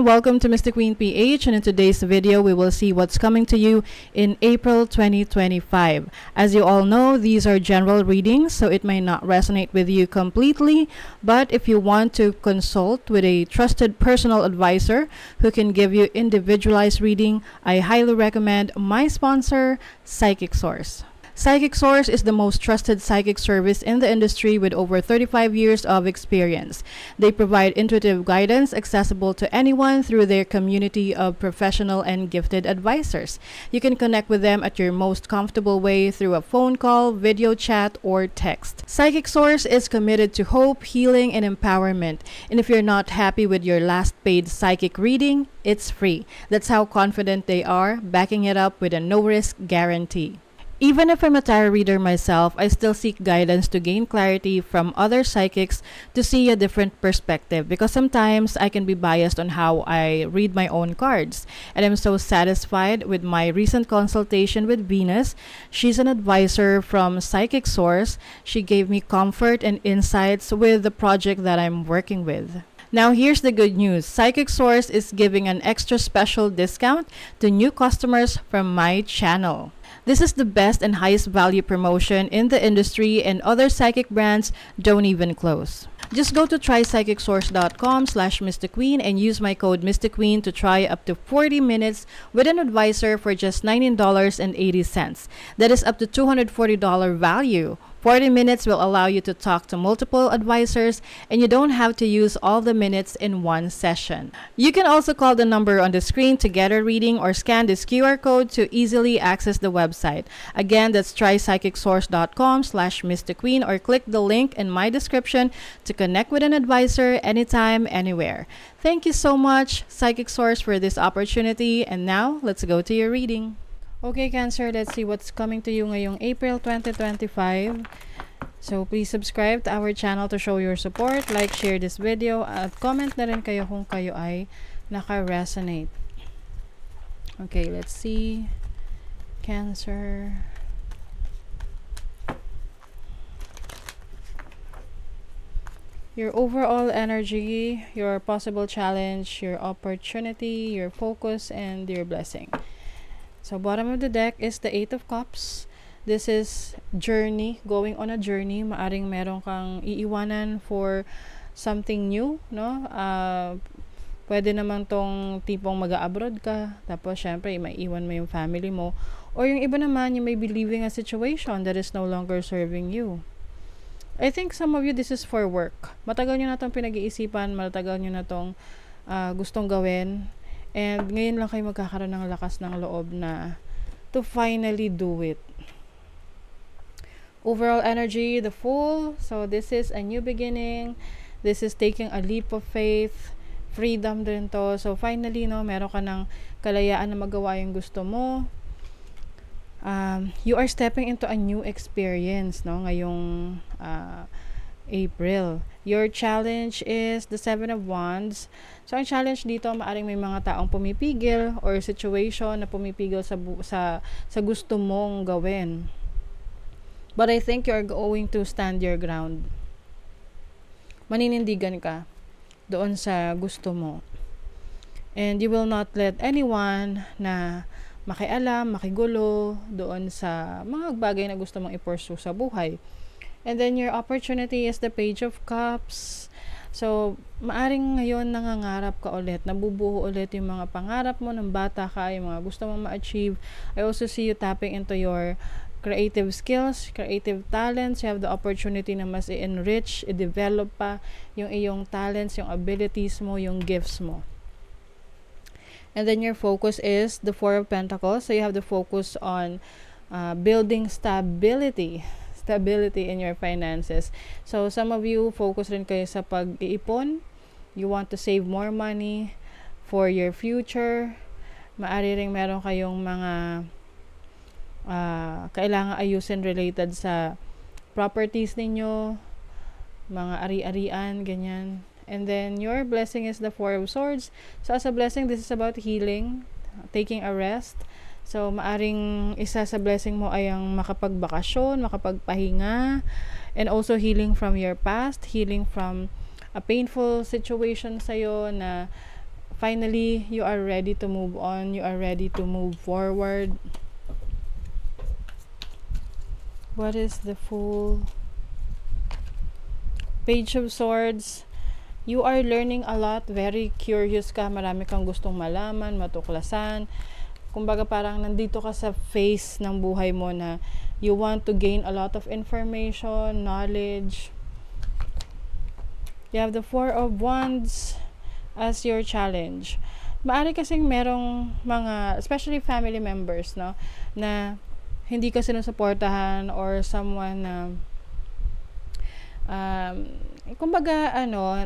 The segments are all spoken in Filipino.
everyone, welcome to Mr. Queen PH, and in today's video we will see what's coming to you in April 2025. As you all know, these are general readings, so it may not resonate with you completely, but if you want to consult with a trusted personal advisor who can give you individualized reading, I highly recommend my sponsor, Psychic Source. Psychic Source is the most trusted psychic service in the industry with over 35 years of experience. They provide intuitive guidance accessible to anyone through their community of professional and gifted advisors. You can connect with them at your most comfortable way through a phone call, video chat, or text. Psychic Source is committed to hope, healing, and empowerment. And if you're not happy with your last paid psychic reading, it's free. That's how confident they are, backing it up with a no-risk guarantee. Even if I'm a tarot reader myself, I still seek guidance to gain clarity from other psychics to see a different perspective, because sometimes I can be biased on how I read my own cards. And I'm so satisfied with my recent consultation with Venus. She's an advisor from Psychic Source. She gave me comfort and insights with the project that I'm working with. Now here's the good news. Psychic Source is giving an extra special discount to new customers from my channel. This is the best and highest value promotion in the industry, and other psychic brands don't even close. Just go to trypsychicsource.com/MrQueen and use my code MrQueen to try up to 40 minutes with an advisor for just $19.80. That is up to $240 value. 40 minutes will allow you to talk to multiple advisors, and you don't have to use all the minutes in one session. You can also call the number on the screen to get a reading or scan this QR code to easily access the website. Again, that's trypsychicsource.com/MrQueen, or click the link in my description to connect with an advisor anytime, anywhere. Thank you so much, Psychic Source, for this opportunity. And now, let's go to your reading. Okay, Cancer, let's see what's coming to you ngayong April 2025. So, please subscribe to our channel to show your support. Like, share this video, at comment na rin kayo kung kayo ay naka-resonate. Okay, let's see. Cancer. Your overall energy, your possible challenge, your opportunity, your focus, and your blessing. So, bottom of the deck is the Eight of Cups. This is journey, going on a journey. Maaring meron kang iiwanan for something new, no? Pwede naman tong tipong mag-abroad ka, tapos syempre may iwan mo yung family mo. Or yung iba naman, you may be leaving a situation that is no longer serving you. I think some of you, this is for work. Matagal nyo na itong pinag-iisipan, matagal nyo na itong gustong gawin. And ngayon lang kayo magkakaroon ng lakas ng loob na to finally do it. Overall energy, the Fool. So this is a new beginning. This is taking a leap of faith. Freedom din to. So finally, no, meron ka ng kalayaan na magawa yung gusto mo. You are stepping into a new experience, no, ngayong April. Your challenge is the Seven of Wands. So, ang challenge dito, maaring may mga taong pumipigil or situation na pumipigil sa gusto mong gawin. But I think you're going to stand your ground. Maninindigan ka doon sa gusto mo. And you will not let anyone na makialam, makigulo doon sa mga bagay na gusto mong i-pursue sa buhay. And then your opportunity is the Page of Cups. So, maaring ngayon nangangarap ka ulit, nabubuo ulit yung mga pangarap mo ng bata ka, yung mga gusto mong ma-achieve. I also see you tapping into your creative skills, creative talents. You have the opportunity na mas i-enrich, i-develop pa yung iyong talents, yung abilities mo, yung gifts mo. And then your focus is the Four of Pentacles. So, you have the focus on building stability in your finances. So, some of you, focus rin kayo sa pag-iipon. You want to save more money for your future. Maari rin meron kayong mga kailangan ayusin related sa properties ninyo, mga ari-arian, ganyan. And then, your blessing is the Four of Swords. So, as a blessing, this is about healing, taking a rest. So, maaring isa sa blessing mo ay ang makapagbakasyon, makapagpahinga, and also healing from your past, healing from a painful situation sa'yo na finally, you are ready to move on. You are ready to move forward. What is the Fool? Page of Swords. You are learning a lot. Very curious ka. Marami kang gustong malaman, matuklasan. Kumbaga parang nandito ka sa phase ng buhay mo na you want to gain a lot of information, knowledge. You have the Four of Wands as your challenge. Maari kasing merong mga, especially family members, no, na hindi ka sinusuportahan or someone na kumbaga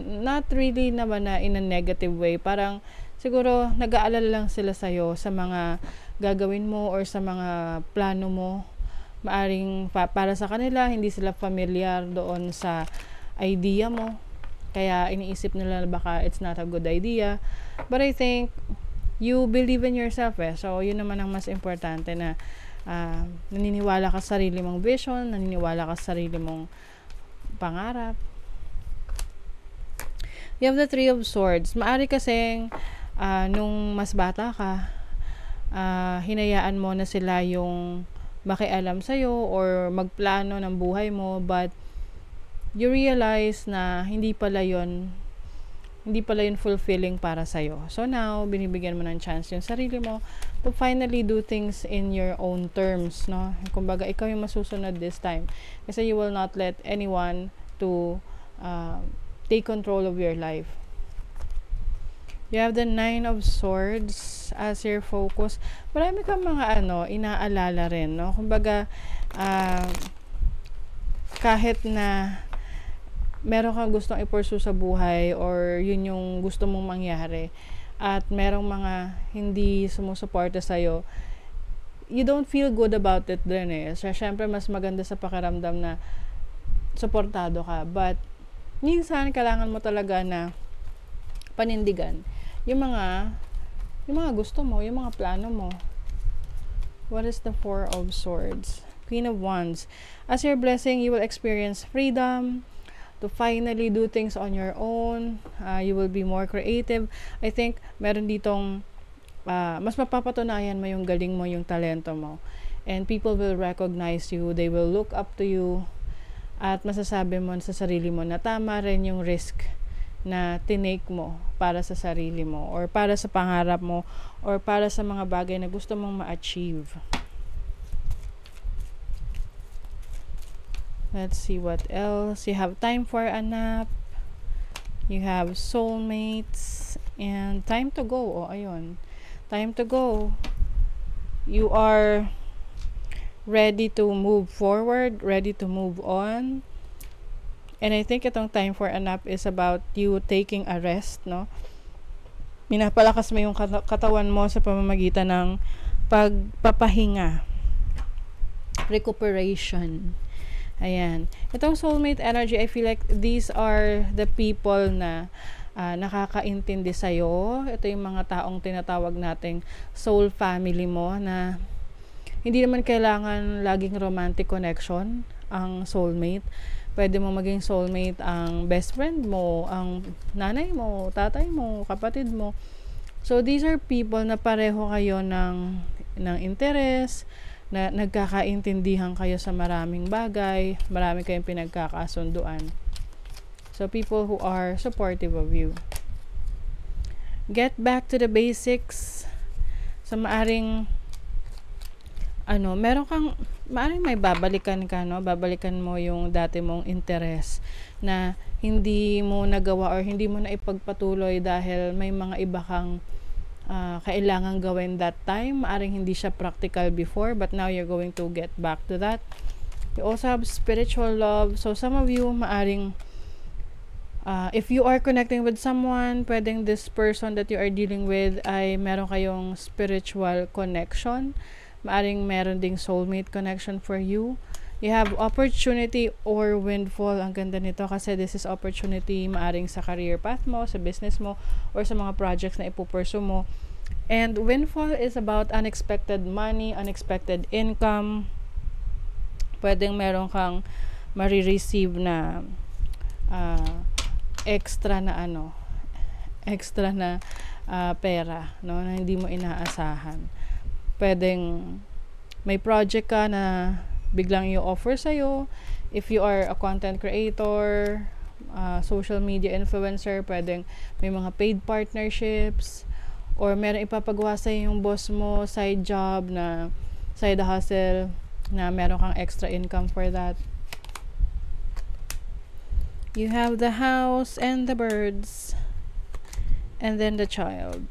not really naman na in a negative way. Parang siguro nag-aalala lang sila sa'yo sa mga gagawin mo or sa mga plano mo. Maaring para sa kanila, hindi sila familiar doon sa idea mo. Kaya iniisip nila baka it's not a good idea. But I think you believe in yourself So, yun naman ang mas importante na naniniwala ka sa sarili mong vision, naniniwala ka sa sarili mong pangarap. You have the Three of Swords. Maari kasing nung mas bata ka, hinayaan mo na sila yung makialam sa'yo or magplano ng buhay mo, but you realize na hindi pala yun fulfilling para sa'yo. So now, binibigyan mo ng chance yung sarili mo to finally do things in your own terms, no? Kumbaga, ikaw yung masusunod this time. Kasi you will not let anyone to take control of your life. You have the Nine of Swords as your focus. Marami kang mga inaalala rin, no? Kumbaga, kahit na meron kang gustong i-pursue sa buhay or yun yung gusto mong mangyari at merong mga hindi sumusuporta sa'yo, you don't feel good about it din So, syempre, mas maganda sa pakiramdam na suportado ka. But, minsan, kailangan mo talaga na panindigan yung mga gusto mo, yung mga plano mo. What is the Four of Swords? Queen of Wands. As your blessing, you will experience freedom to finally do things on your own. You will be more creative. I think meron ditong mas mapapatunayan mo yung galing mo, yung talento mo. And people will recognize you. They will look up to you. At masasabi mo sa sarili mo na tama rin yung risk na tinake mo para sa sarili mo or para sa pangarap mo or para sa mga bagay na gusto mong ma-achieve. Let's see what else. You have time for a nap. You have soulmates. And time to go. Ayun. Time to go. You are ready to move forward. Ready to move on. And I think itong time for a nap is about you taking a rest, no? Minapalakas mo yung katawan mo sa pamamagitan ng pagpapahinga. Recuperation. Ayan. Itong soulmate energy, I feel like these are the people na nakakaintindi sa'yo. Ito yung mga taong tinatawag nating soul family mo na hindi naman kailangan laging romantic connection ang soulmate. Pwede mo maging soulmate ang best friend mo, ang nanay mo, tatay mo, kapatid mo. So, these are people na pareho kayo ng interes, na nagkakaintindihan kayo sa maraming bagay, marami kayong pinagkakasunduan. So, people who are supportive of you. Get back to the basics. So, maaring maaring may babalikan ka, no? Babalikan mo yung dati mong interest na hindi mo nagawa or hindi mo na ipagpatuloy dahil may mga iba kang kailangan gawin that time. Maaring hindi siya practical before, but now you're going to get back to that. You also have spiritual love. So, some of you, maaring if you are connecting with someone, pwedeng this person that you are dealing with ay meron kayong spiritual connection. Maaring meron ding soulmate connection for you. You have opportunity or windfall. Ang ganda nito kasi this is opportunity maaring sa career path mo, sa business mo, or sa mga projects na ipupursue mo. And windfall is about unexpected money, unexpected income. Pwedeng meron kang marireceive na extra na pera, no, na hindi mo inaasahan. Pwedeng may project ka na biglang i-offer sa'yo. If you are a content creator, social media influencer, pwedeng may mga paid partnerships, or meron ipapagawa sa'yo yung boss mo, side job na side hustle, na meron kang extra income for that. You have the house and the birds, and then the child.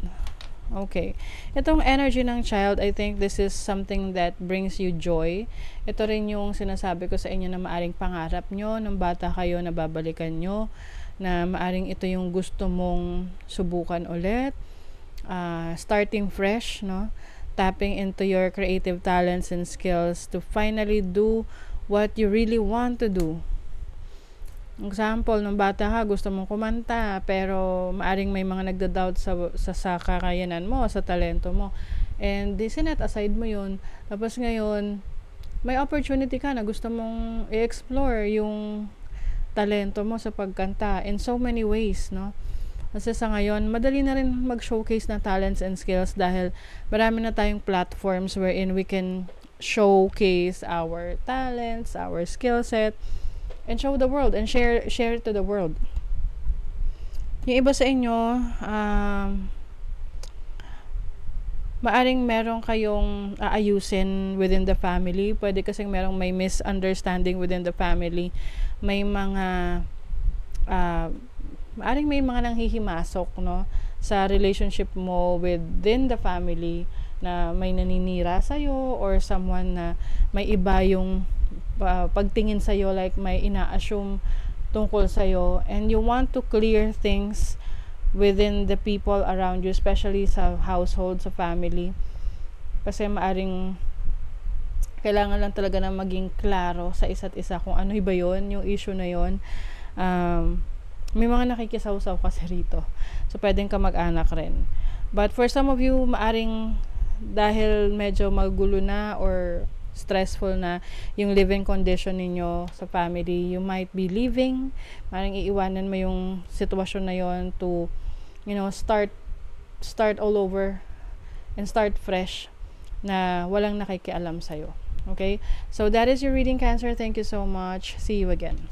Okay. Itong energy ng child, I think this is something that brings you joy. Ito rin yung sinasabi ko sa inyo na maaring pangarap nyo, nung bata kayo, na babalikan nyo, na maaring ito yung gusto mong subukan ulit. Starting fresh, no? Tapping into your creative talents and skills to finally do what you really want to do. Example, nung bata ka, gusto mong kumanta, pero maaring may mga nagda-doubt sa kakayanan mo, sa talento mo. And sinet aside mo yun. Tapos ngayon, may opportunity ka na gusto mong i-explore yung talento mo sa pagkanta in so many ways, no? Kasi sa ngayon, madali na rin mag-showcase na talents and skills dahil marami na tayong platforms wherein we can showcase our talents, our skill set, and show the world and share to the world. Yung iba sa inyo, maaring meron kayong aayusin within the family. Pwede kasing merong may misunderstanding within the family. May mga maaring may mga nanghihimasok, no, sa relationship mo within the family, na may naninira sa'yo, or someone na may iba yung pagtingin sa'yo, like may ina-assume tungkol sa'yo, and you want to clear things within the people around you, especially sa household, sa family, kasi maaring kailangan lang talaga na maging klaro sa isa't isa kung ano ba yun, yung issue na yun. May mga nakikisaw-saw kasi rito, so pwedeng kamag-anak rin. But for some of you, maaring dahil medyo magulo na or stressful na yung living condition ninyo sa family, you might be leaving, maring iiwanan mo yung sitwasyon na yon to, you know, start all over and start fresh, na walang nakikialam sa'yo. Okay? So that is your reading, Cancer. Thank you so much. See you again.